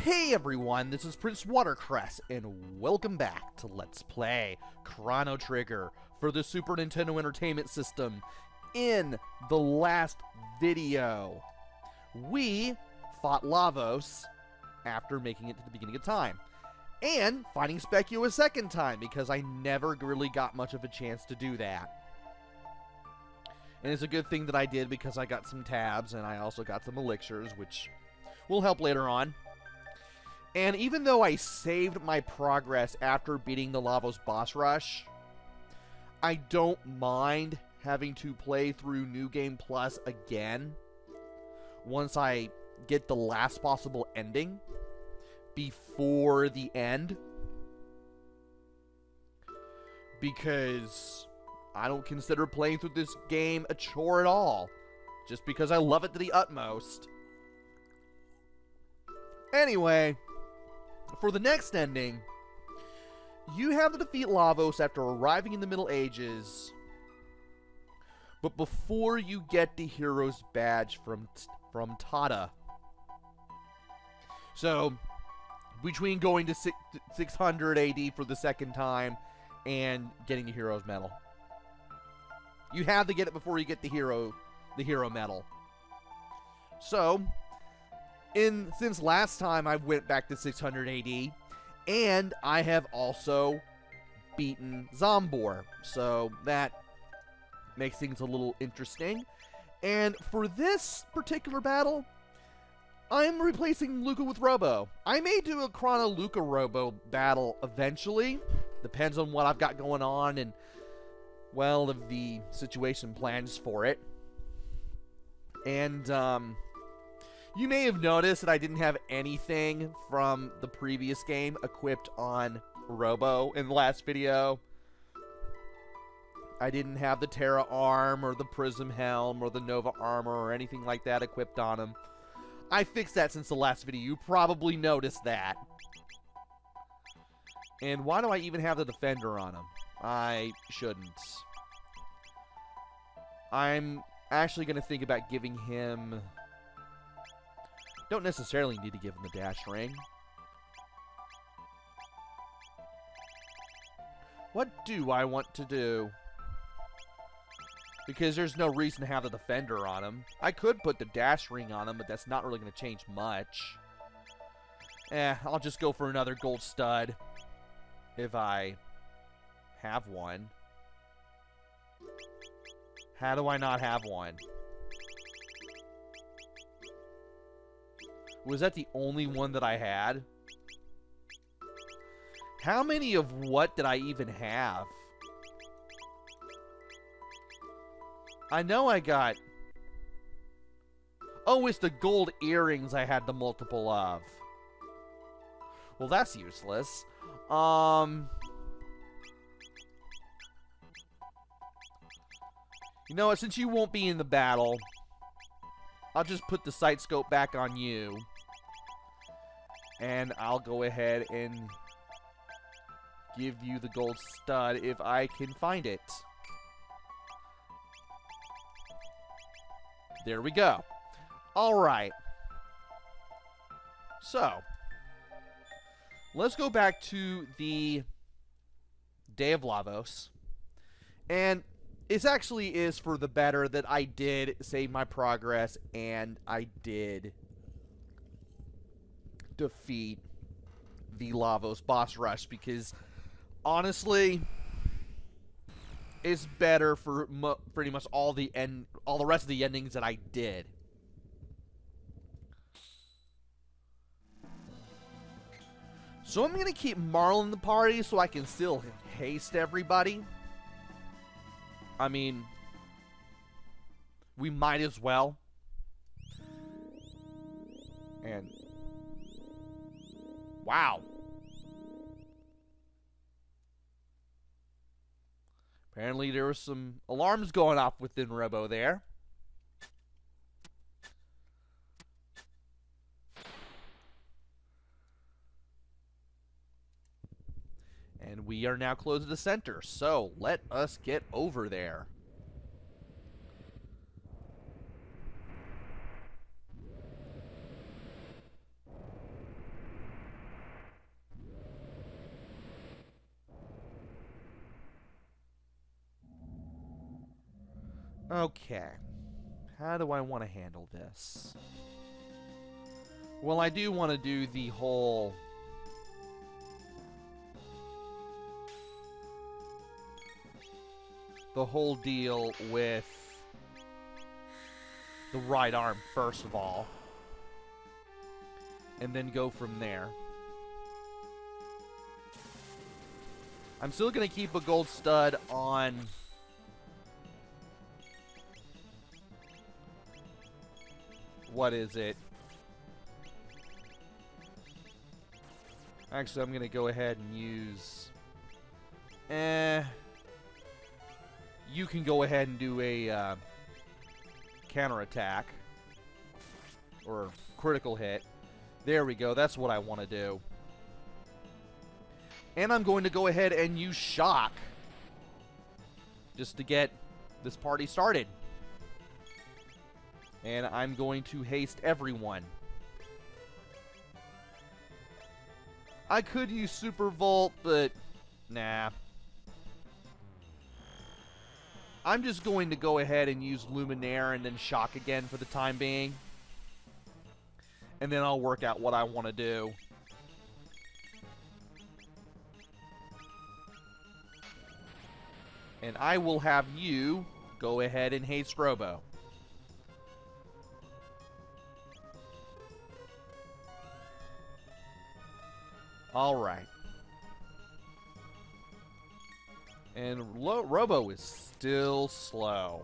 Hey everyone, this is PrinceWatercress, and welcome back to Let's Play Chrono Trigger for the Super Nintendo Entertainment System. In the last video, we fought Lavos after making it to the beginning of time, and fighting Specu a second time, because I never really got much of a chance to do that. And it's a good thing that I did, because I got some tabs, and I also got some elixirs, which will help later on. And even though I saved my progress after beating the Lavos boss rush, I don't mind having to play through New Game Plus again once I get the last possible ending before the end, because I don't consider playing through this game a chore at all, just because I love it to the utmost. Anyway, for the next ending, you have to defeat Lavos after arriving in the Middle Ages, but before you get the hero's badge from Tata. So, between going to 600 AD for the second time and getting the hero's medal, you have to get it before you get the hero medal. So, since last time I went back to 600 AD, and I have also beaten Zombor, so that makes things a little interesting. And for this particular battle, I'm replacing Luca with Robo. I may do a Chrono Luca Robo battle eventually, depends on what I've got going on and, well, if the situation plans for it. And you may have noticed that I didn't have anything from the previous game equipped on Robo in the last video. I didn't have the Terra Arm or the Prism Helm or the Nova Armor or anything like that equipped on him. I fixed that since the last video. You probably noticed that. And why do I even have the Defender on him? I shouldn't. I'm actually going to think about giving him... Don't necessarily need to give him the dash ring. What do I want to do? Because there's no reason to have the defender on him. I could put the dash ring on him, but that's not really going to change much. I'll just go for another gold stud. If I have one. How do I not have one? Was that the only one that I had? How many of what did I even have? I know I got... Oh, it's the gold earrings I had the multiple of. Well, that's useless. You know what? Since you won't be in the battle, I'll just put the sight scope back on you. And I'll go ahead and give you the gold stud if I can find it. There we go. Alright. So, let's go back to the Day of Lavos. And it actually is for the better that I did save my progress and I did defeat the Lavos boss rush, because honestly, it's better for pretty much all the rest of the endings that I did. So I'm gonna keep Marl in the party so I can still haste everybody. I mean, we might as well. And wow. Apparently there were some alarms going off within Robo there. And we are now close to the center, so let us get over there. Okay. How do I want to handle this? Well, I do want to do the whole... deal with the right arm first of all. And then go from there. I'm still going to keep a gold stud on... What is it? Actually, I'm going to go ahead and use... You can go ahead and do a counterattack. Or critical hit. There we go. That's what I want to do. And I'm going to go ahead and use Shock. Just to get this party started. And I'm going to haste everyone. I could use Super Volt, but nah. I'm just going to go ahead and use Luminaire and then Shock again for the time being. And then I'll work out what I want to do. And I will have you go ahead and haste Robo. Alright. And Robo is still slow.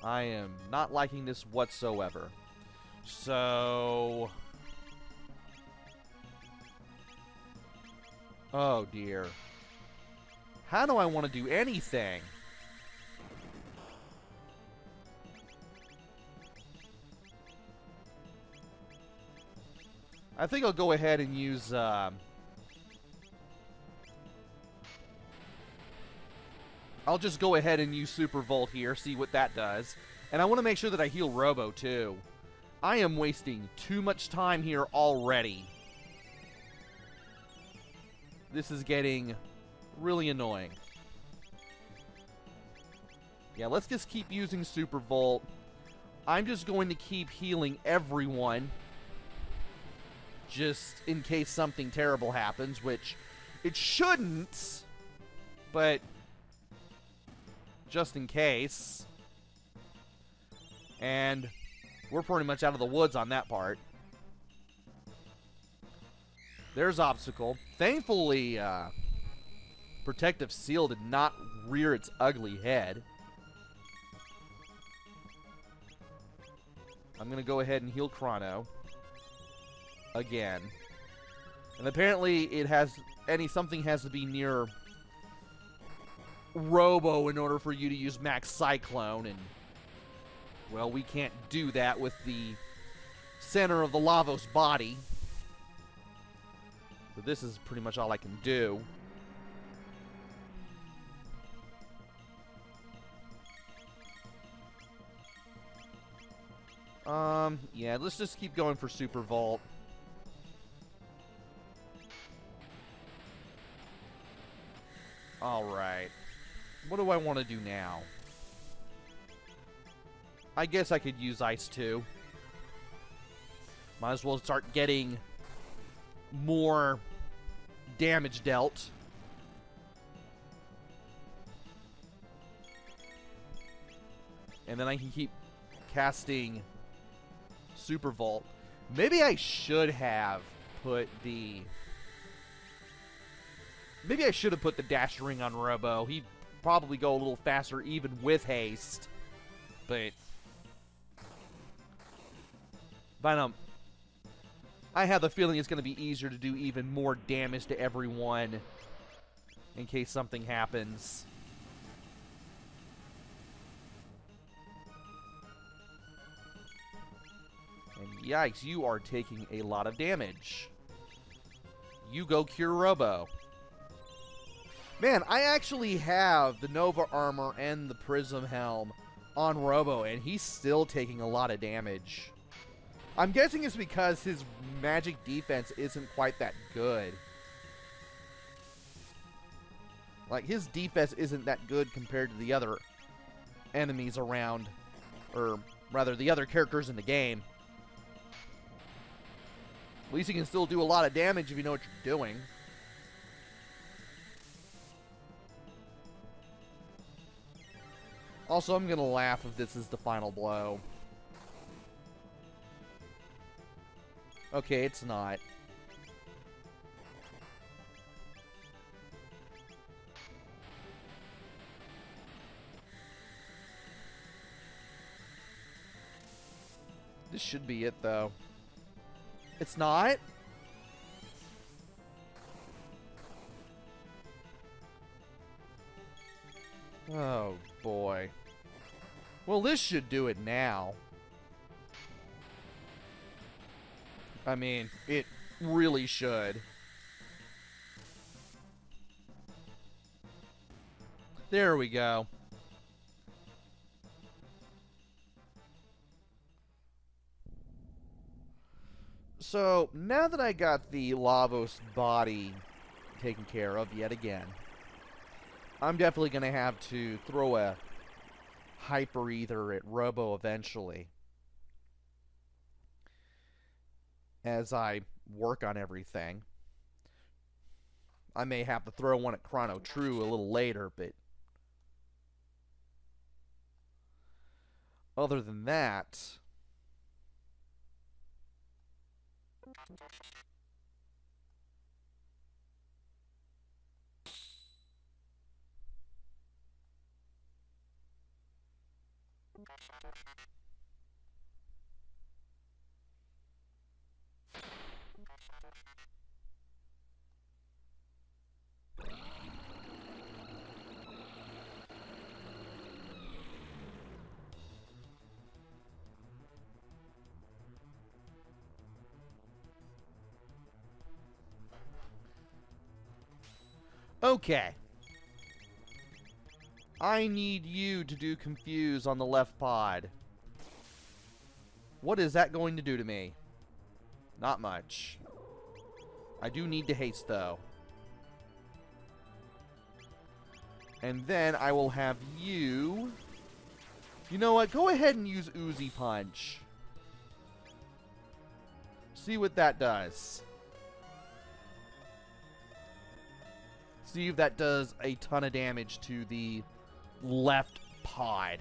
I am not liking this whatsoever. So... Oh dear. How do I want to do anything? I think I'll go ahead and use... I'll just go ahead and use Super Volt here, see what that does. And I want to make sure that I heal Robo, too. I am wasting too much time here already. This is getting really annoying. Yeah, let's just keep using Super Volt. I'm just going to keep healing everyone. Just in case something terrible happens, which it shouldn't. But... just in case. And we're pretty much out of the woods on that part. There's Obstacle. Thankfully, Protective Seal did not rear its ugly head. I'm going to go ahead and heal Chrono. Again. And apparently it has... something has to be near... Robo in order for you to use Max Cyclone, and well, we can't do that with the center of the Lavos body. So this is pretty much all I can do. Yeah, let's just keep going for Super Volt. Alright. What do I want to do now? I guess I could use Ice too. Might as well start getting more damage dealt. And then I can keep casting Super Volt. Maybe I should have put the... Maybe I should have put the Dash Ring on Robo. He'd probably go a little faster even with haste. But I have the feeling it's going to be easier to do even more damage to everyone in case something happens. And yikes, you are taking a lot of damage. You go cure Robo. Man, I actually have the Nova Armor and the Prism Helm on Robo, and he's still taking a lot of damage. I'm guessing it's because his magic defense isn't quite that good. Like, his defense isn't that good compared to the other enemies around, or rather, the other characters in the game. At least you can still do a lot of damage if you know what you're doing. Also, I'm gonna laugh if this is the final blow. Okay, it's not. This should be it, though. It's not? Oh, boy. Well, this should do it now. I mean, it really should. There we go. So, now that I got the Lavos body taken care of yet again, I'm definitely going to have to throw a Hyper Ether at Robo eventually, as I work on everything. I may have to throw one at Chrono True a little later, but other than that, okay. I need you to do Confuse on the left pod. What is that going to do to me? Not much. I do need to haste, though. And then I will have you... You know what? Go ahead and use Uzi Punch. See what that does. See if that does a ton of damage to the left pod.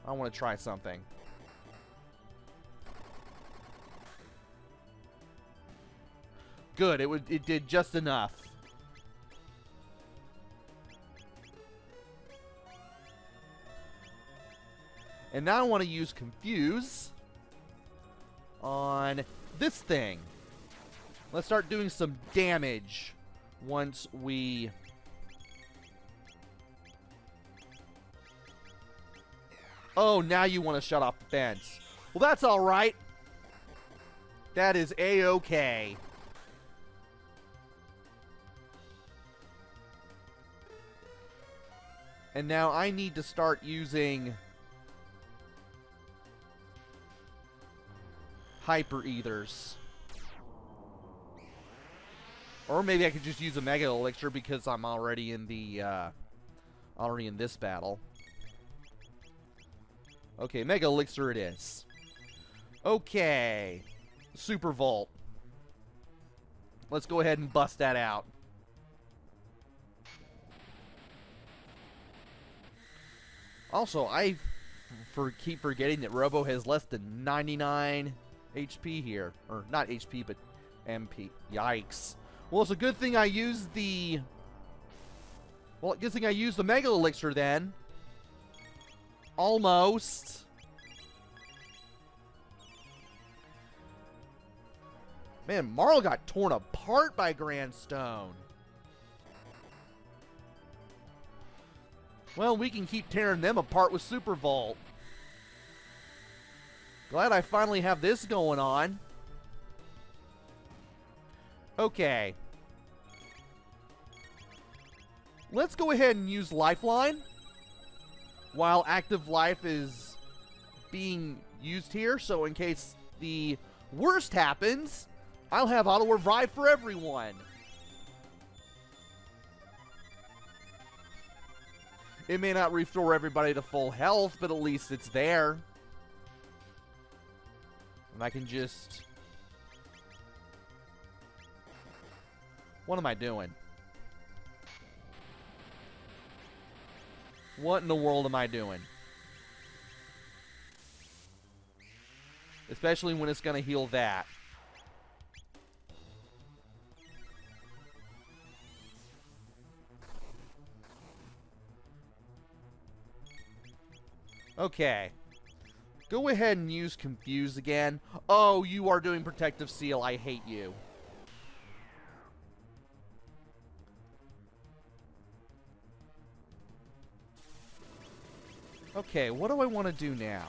I want to try something. Good, it did just enough. And now I want to use Confuse on this thing. Let's start doing some damage once we... Oh, now you want to shut off the fence. Well, that's alright. That is A-okay. And now I need to start using Hyper Ethers. Or maybe I could just use a Mega Elixir because I'm already in the this battle. Okay, Mega Elixir it is. Okay. Super Volt. Let's go ahead and bust that out. Also, I keep forgetting that Robo has less than 99 HP here. Or, not HP, but MP. Yikes. Well, it's a good thing I used the... Well, good thing I used the Mega Elixir then. Almost. Man, Marl got torn apart by Grandstone. Well, we can keep tearing them apart with Super Volt. Glad I finally have this going on. Okay. Let's go ahead and use Lifeline while Active Life is being used here. So in case the worst happens, I'll have Auto Revive for everyone. It may not restore everybody to full health, but at least it's there. And I can just... What am I doing? What in the world am I doing? Especially when it's going to heal that. Okay. Go ahead and use Confuse again. Oh, you are doing Protective Seal. I hate you. Okay, what do I want to do now?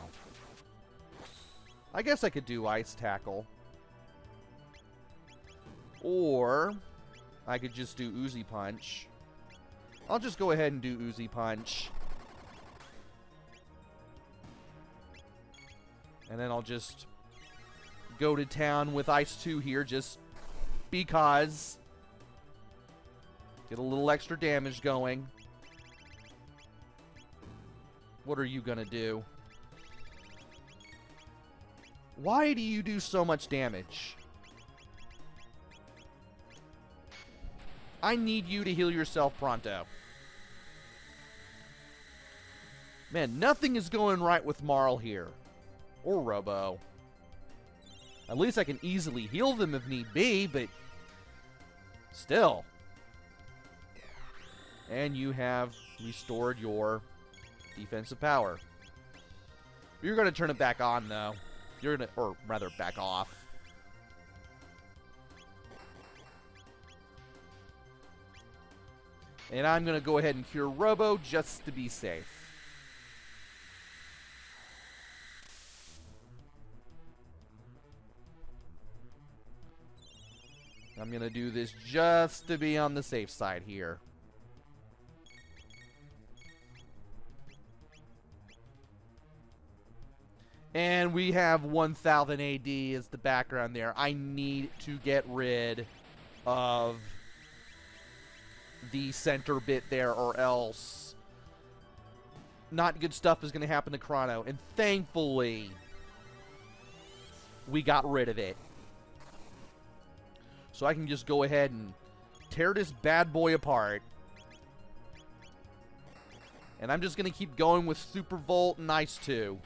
I guess I could do Ice Tackle. Or I could just do Oozy Punch. I'll just go ahead and do Oozy Punch. And then I'll just go to town with Ice 2 here, just because. Get a little extra damage going. What are you gonna do? Why do you do so much damage? I need you to heal yourself pronto. Man, nothing is going right with Marl here. Or Robo. At least I can easily heal them if need be, but still. And you have restored your defensive power. You're going to turn it back on, though. You're going to, or rather, back off. And I'm going to go ahead and cure Robo just to be safe. I'm going to do this just to be on the safe side here. And we have 1000 AD as the background there. I need to get rid of the center bit there, or else not good stuff is going to happen to Chrono. And thankfully, we got rid of it. So I can just go ahead and tear this bad boy apart. And I'm just going to keep going with Super Volt and Ice 2.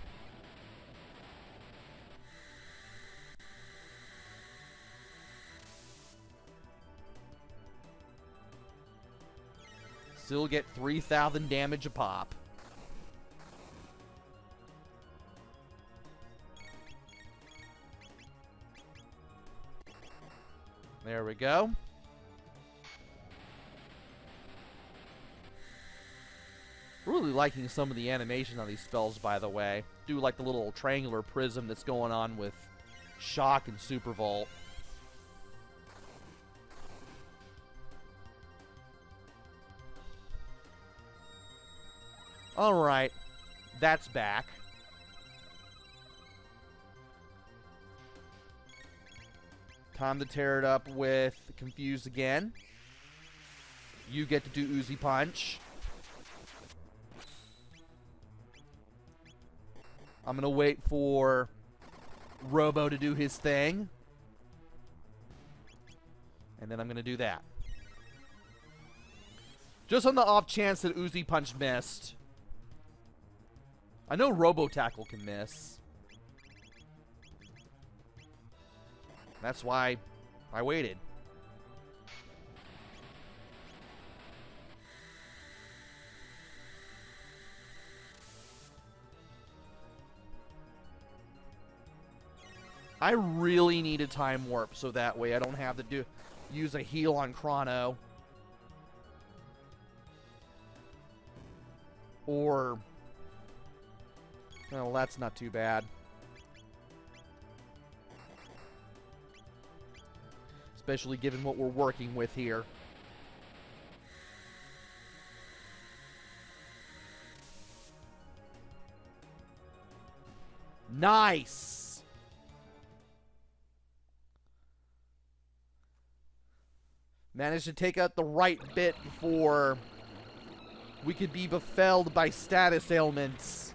Still get 3000 damage a pop. There we go. Really liking some of the animation on these spells, by the way. Do like the little triangular prism that's going on with Shock and Super Volt. Alright, that's back. Time to tear it up with Confuse again. You get to do Oozy Punch. I'm going to wait for Robo to do his thing. And then I'm going to do that. Just on the off chance that Oozy Punch missed. I know Robo Tackle can miss. That's why I waited. I really need a time warp so that way I don't have to use a heal on Chrono. Or... well, that's not too bad. Especially given what we're working with here. Nice! Managed to take out the right bit before we could be befelled by status ailments.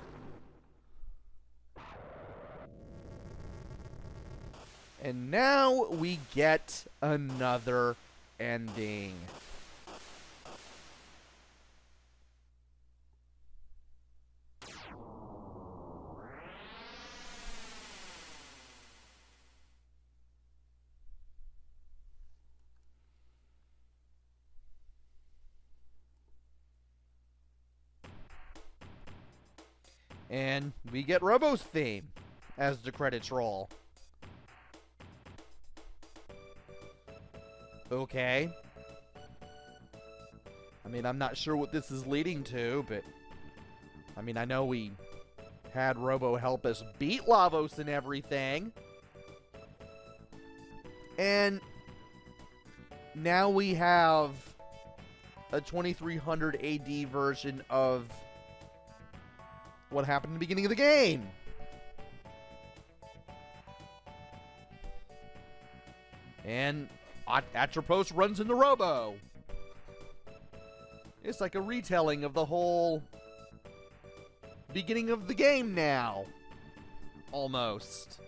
And now we get another ending. And we get Robo's theme as the credits roll. Okay. I mean, I'm not sure what this is leading to, but I mean, I know we had Robo help us beat Lavos and everything. And now we have a 2300 AD version of what happened in the beginning of the game. And Atropos runs into Robo. It's like a retelling of the whole beginning of the game now. Almost.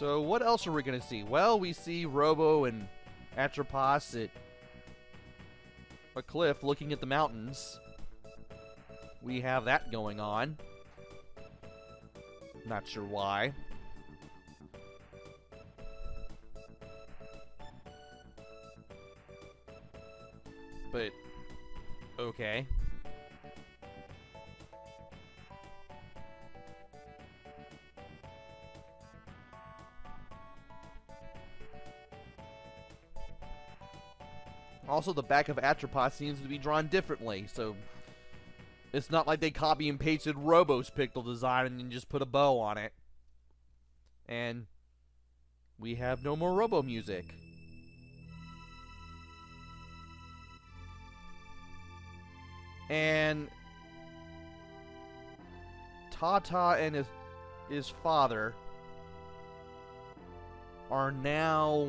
So what else are we going to see? Well, we see Robo and Atropos at a cliff looking at the mountains. We have that going on. Not sure why. But, okay. Also, the back of Atropos seems to be drawn differently, so it's not like they copy and pasted Robo's pixel design and then just put a bow on it. And we have no more Robo music. And Tata and his father are now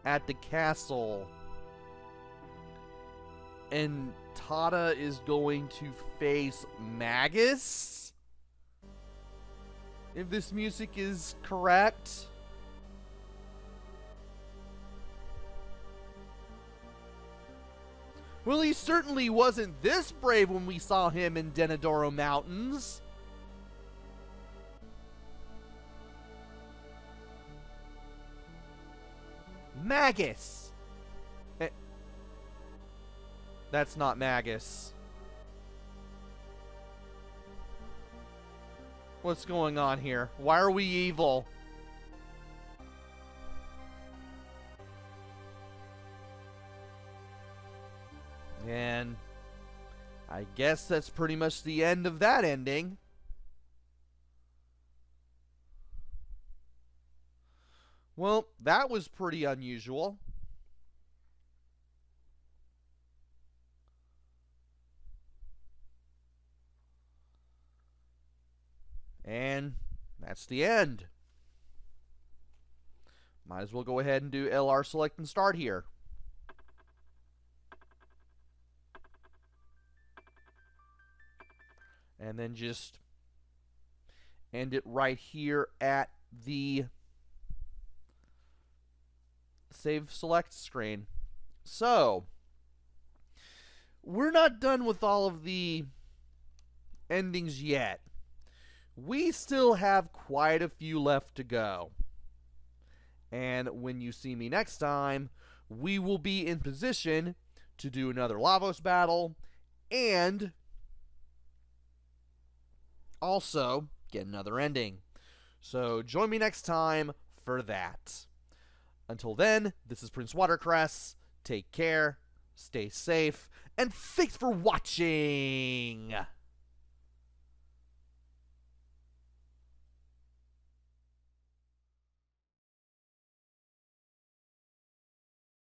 at the castle. And Tata is going to face Magus? If this music is correct. Well, he certainly wasn't this brave when we saw him in Denadoro Mountains. Magus! That's not Magus. What's going on here? Why are we evil? And I guess that's pretty much the end of that ending. Well, that was pretty unusual. And that's the end. Might as well go ahead and do LR select and start here. And then just end it right here at the save select screen. So, we're not done with all of the endings yet. We still have quite a few left to go. And when you see me next time, we will be in position to do another Lavos battle and also get another ending. So join me next time for that. Until then, this is PrinceWatercress. Take care, stay safe, and thanks for watching!